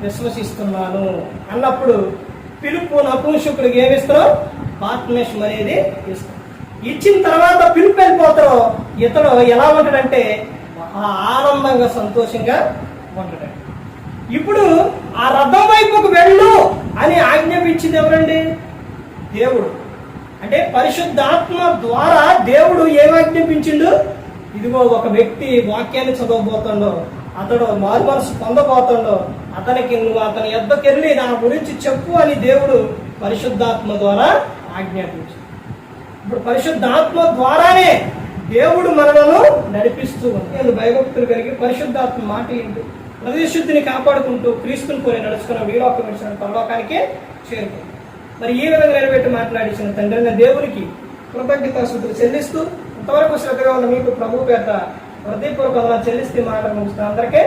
విశ్వసిస్తున్నాను అన్నప్పుడు పిలుపు నపుంసకుడికి ఏమిస్తారో బాప్తిస్మం అనేది ఇస్తారు. ఇచ్చిన తర్వాత పిలుపు వెళ్ళిపోతారో ఇతడు ఎలా ఉంటాడంటే ఆనందంగా సంతోషంగా ఉంటాడు. ఇప్పుడు ఆ రథం వైపుకు వెళ్ళు అని ఆజ్ఞాపించింది ఎవరండి? దేవుడు. అంటే పరిశుద్ధాత్మ ద్వారా దేవుడు ఏం ఆజ్ఞాపించిండు? ఇదిగో ఒక వ్యక్తి వాక్యాన్ని చదవబోతుండో, అతడు మారు మనసు పొందబోతుండో, అతనికి నువ్వు అతని యొద్దకు వెళ్ళి నా గురించి చెప్పు అని దేవుడు పరిశుద్ధాత్మ ద్వారా ఆజ్ఞాపించింది. ఇప్పుడు పరిశుద్ధాత్మ ద్వారానే దేవుడు మనలను నడిపిస్తూ ఉంది. భయభక్తులు కలిగి పరిశుద్ధాత్మ మాట ఏంటి ప్రతిశుద్ధిని కాపాడుకుంటూ క్రీస్తుని కొని నడుచుకున్న వీలోకం విడిచిన పరలోకానికే చేరుకుంది. మరి ఈ విధంగా నిలబెట్టి మాట్లాడించిన తండ్రి దేవునికి కృతజ్ఞతాస్తుతులు చెల్లిస్తూ ఇంతవరకు శ్రద్ధగా ఉన్న మీకు ప్రభు పేట హృదయపూర్వక చెల్లిస్తే మాట ముగిస్తూ అందరికీ